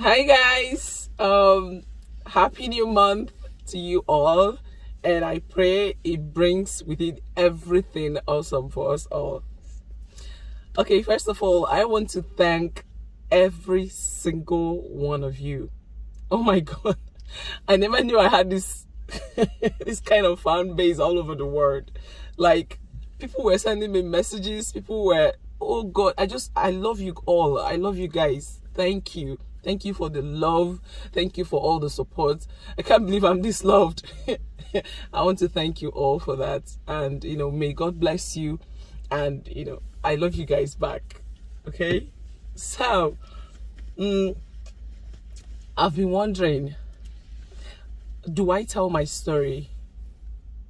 Hi guys. Happy new month to you all, and I pray it brings with it everything awesome for us all. Okay, first of all, I want to thank every single one of you. Oh my god. I never knew I had this this kind of fan base all over the world. Like, people were sending me messages, people were, oh god, I love you all. I love you guys. Thank you. Thank you for the love. Thank you for all the support. I can't believe I'm this loved. I want to thank you all for that. And may God bless you. And I love you guys back. Okay? So, I've been wondering, do I tell my story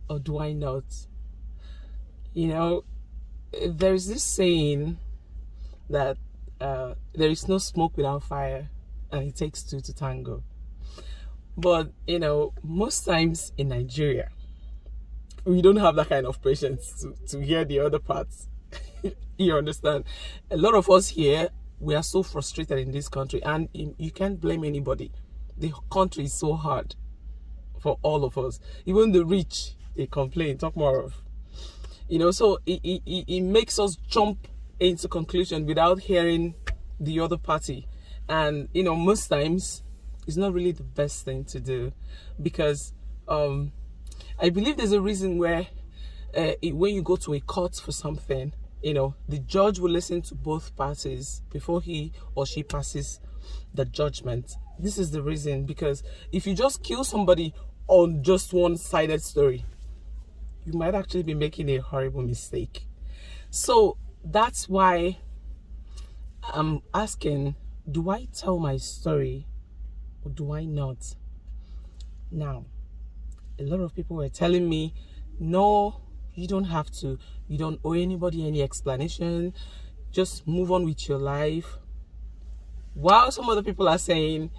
or do I not? There's this saying that there is no smoke without fire, and it takes two to tango. But most times in Nigeria, we don't have that kind of patience to hear the other parts. You understand? A lot of us here, we are so frustrated in this country, and you can't blame anybody. The country is so hard for all of us. Even the rich, they complain. Talk more of. So it makes us jump into conclusion without hearing the other party. And most times it's not really the best thing to do, because I believe there's a reason where when you go to a court for something, the judge will listen to both parties before he or she passes the judgment. This is the reason, because if you just kill somebody on just one-sided story, you might actually be making a horrible mistake. So that's why I'm asking, do I tell my story or do I not? Now, a lot of people were telling me, no, you don't have to. You don't owe anybody any explanation. Just move on with your life. While some other people are saying,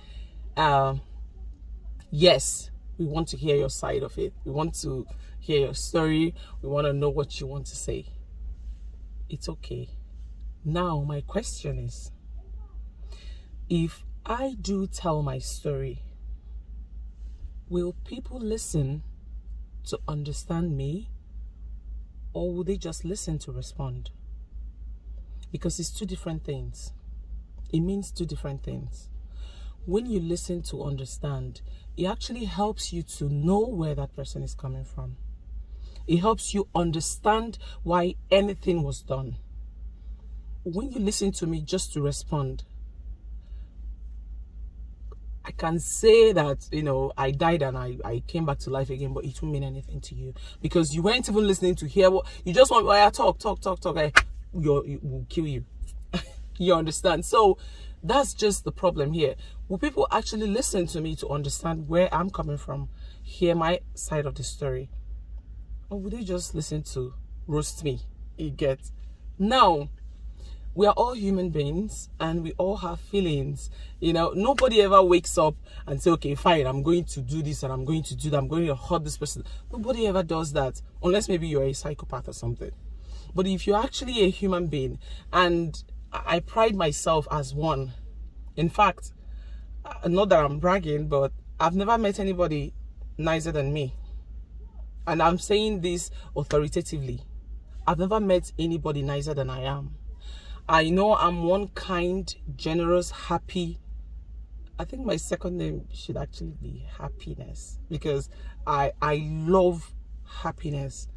yes, we want to hear your side of it. We want to hear your story. We want to know what you want to say. It's okay. Now, my question is, if I do tell my story, will people listen to understand me, or will they just listen to respond? Because it's two different things. It means two different things. When you listen to understand, it actually helps you to know where that person is coming from. It helps you understand why anything was done. When you listen to me just to respond, I can say that, I died and I came back to life again, but it won't mean anything to you, because you weren't even listening to hear what you just want. Talk. It will kill you. You understand? So that's just the problem here. Will people actually listen to me to understand where I'm coming from, hear my side of the story, or would they just listen to roast me? You get? Now, we are all human beings and we all have feelings. Nobody ever wakes up and say, okay, fine, I'm going to do this and I'm going to do that. I'm going to hurt this person. Nobody ever does that, unless maybe you're a psychopath or something. But if you're actually a human being, and I pride myself as one. In fact, not that I'm bragging, but I've never met anybody nicer than me. And I'm saying this authoritatively. I've never met anybody nicer than I am. I know I'm one kind, generous, happy. I think my second name should actually be happiness, because I love happiness.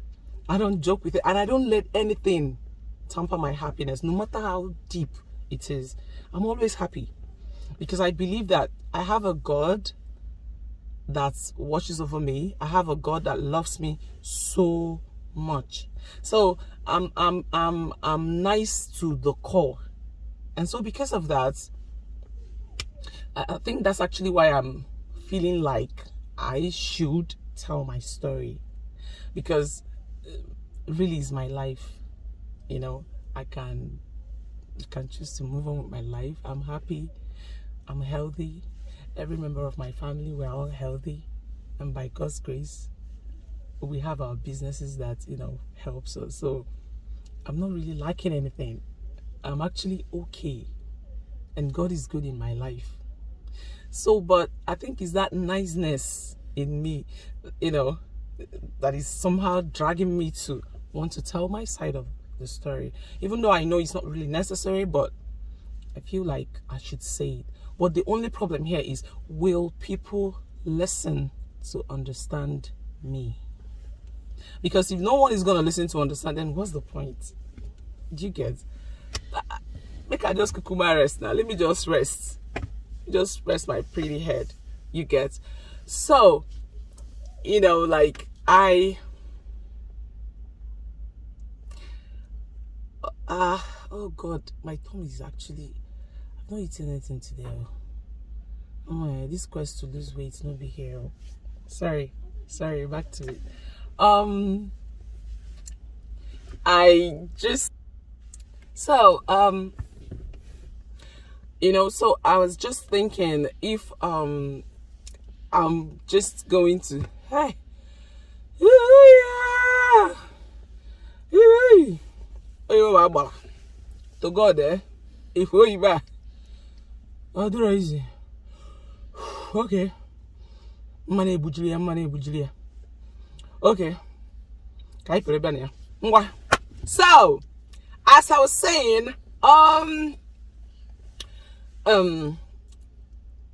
I don't joke with it, and I don't let anything tamper my happiness, no matter how deep it is. I'm always happy, because I believe that I have a God that watches over me. I have a God that loves me so much. So I'm nice to the core, and so because of that, I think that's actually why I'm feeling like I should tell my story, because really is my life. I can choose to move on with my life. I'm happy, I'm healthy. Every member of my family, we're all healthy, and by God's grace, we have our businesses that helps us. So I'm not really lacking anything. I'm actually okay, and God is good in my life. So, but I think it's that niceness in me, you know, that is somehow dragging me to want to tell my side of the story, even though I know it's not really necessary, but I feel like I should say it. But the only problem here is, will people listen to understand me? Because if no one is going to listen to understand, then what's the point? Do you get? Make I just kukuma rest now. Let me just rest. Just rest my pretty head. You get? So, you know, like oh God, my tummy is actually, I've not eaten anything today. Oh my, this quest to lose weight not be here. Sorry, back to it. I just, so you know, so I was just thinking, if I'm just going to, hey, to God, if we back, I'll do easy. Okay, money bujilia. Okay, so as I was saying,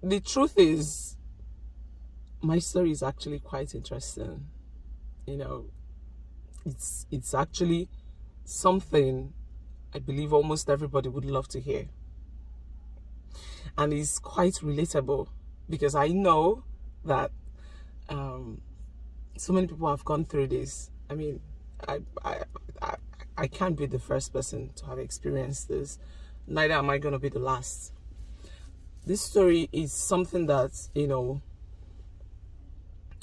the truth is, my story is actually quite interesting. You know, it's actually something I believe almost everybody would love to hear, and it's quite relatable, because I know that so many people have gone through this. I mean, I can't be the first person to have experienced this, neither am I going to be the last. This story is something that, you know,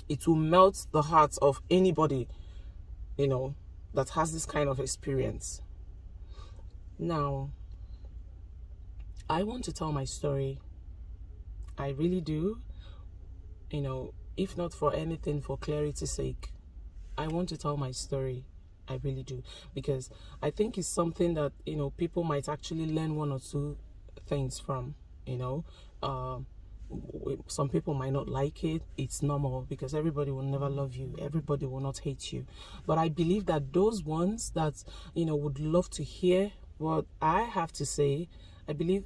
it will melt the hearts of anybody, you know, that has this kind of experience. Now, I want to tell my story. I really do. You know, if not for anything, for clarity's sake, I want to tell my story. I really do. Because I think it's something that, you know, people might actually learn one or two things from, you know. Some people might not like it. It's normal, because everybody will never love you. Everybody will not hate you. But I believe that those ones that, you know, would love to hear what I have to say, I believe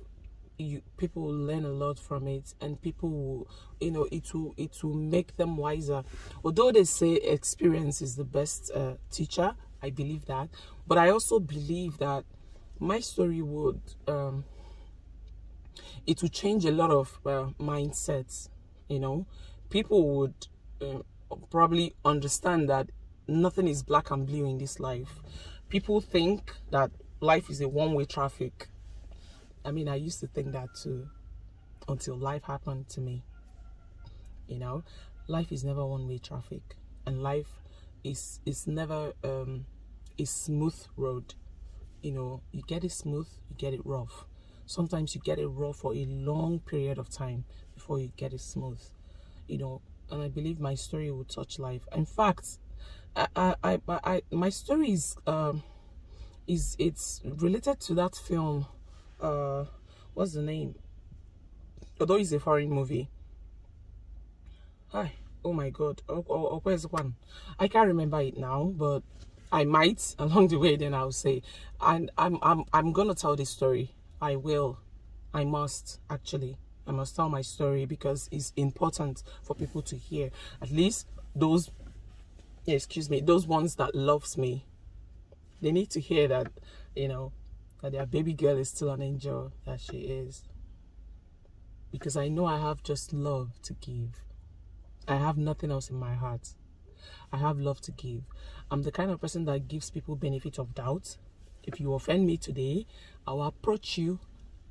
people will learn a lot from it, and people will, you know, it will make them wiser. Although they say experience is the best teacher, I believe that. But I also believe that my story would it would change a lot of mindsets. You know, people would probably understand that nothing is black and blue in this life. People think that life is a one-way traffic. I mean, I used to think that too, until life happened to me. You know, life is never one-way traffic, and life is never a smooth road. You know, you get it smooth, you get it rough. Sometimes you get it rough for a long period of time before you get it smooth. You know, and I believe my story will touch life. In fact, my story is it's related to that film. What's the name? Although it's a foreign movie. Hi, oh my God, where's one? I can't remember it now, but I might along the way. Then I'll say, and I'm gonna tell this story. I will. I must actually. I must tell my story, because it's important for people to hear. At least those, those ones that loves me. They need to hear that, you know, that their baby girl is still an angel, that she is. Because I know I have just love to give. I have nothing else in my heart. I have love to give. I'm the kind of person that gives people benefit of doubt. If you offend me today, I will approach you.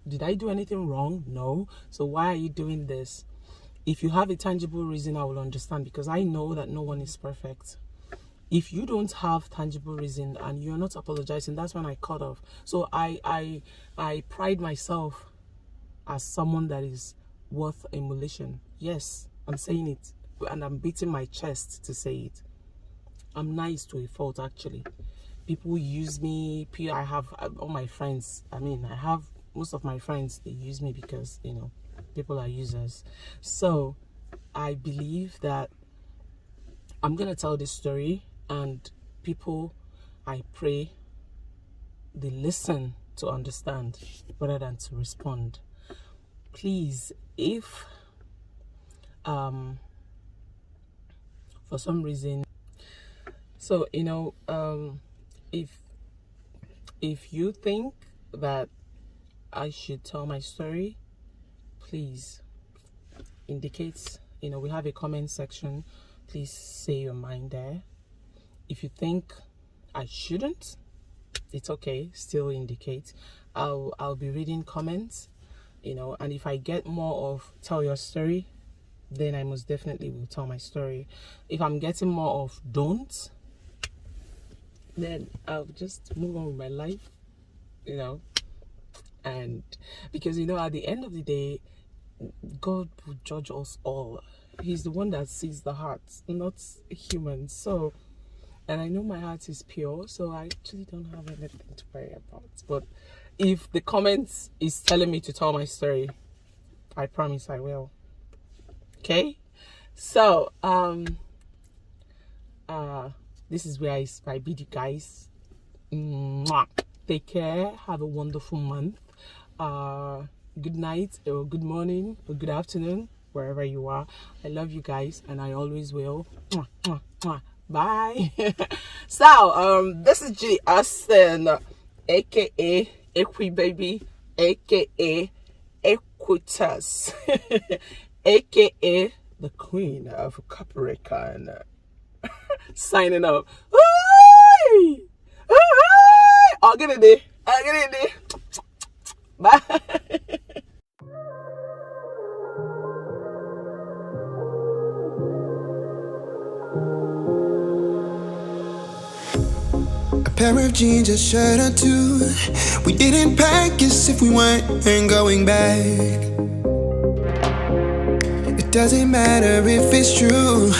Did I do anything wrong? No. So why are you doing this? If you have a tangible reason, I will understand, because I know that no one is perfect. If you don't have tangible reason and you're not apologizing, that's when I cut off. So I pride myself as someone that is worth emulation. Yes, I'm saying it, and I'm beating my chest to say it. I'm nice to a fault, actually. People use me. I have all my friends. I mean, I have most of my friends. They use me because, you know, People are users. So I believe that I'm gonna tell this story, and people, I pray they listen to understand rather than to respond. Please, if for some reason, so if you think that I should tell my story, please indicate. We have a comment section. Please say your mind there. If you think I shouldn't, it's okay. Still indicate. I'll be reading comments. And if I get more of tell your story, then I most definitely will tell my story. If I'm getting more of don't, then I'll just move on with my life, and because at the end of the day, God will judge us all. He's the one that sees the heart, not humans. So, and I know my heart is pure, so I actually don't have anything to worry about. But if the comments is telling me to tell my story, I promise I will. Okay? So, this is where I bid you guys. Mwah. Take care. Have a wonderful month. Good night, or good morning, or good afternoon, wherever you are. I love you guys, and I always will. Mwah, mwah, mwah. Bye. So, this is judyaustin, aka Equi Baby, aka Equitas, aka the Queen of Capricorn. Signing up. I'll get it there. Bye. A pair of jeans, a shirt or two. We didn't pack as if we weren't going back. It doesn't matter if it's true.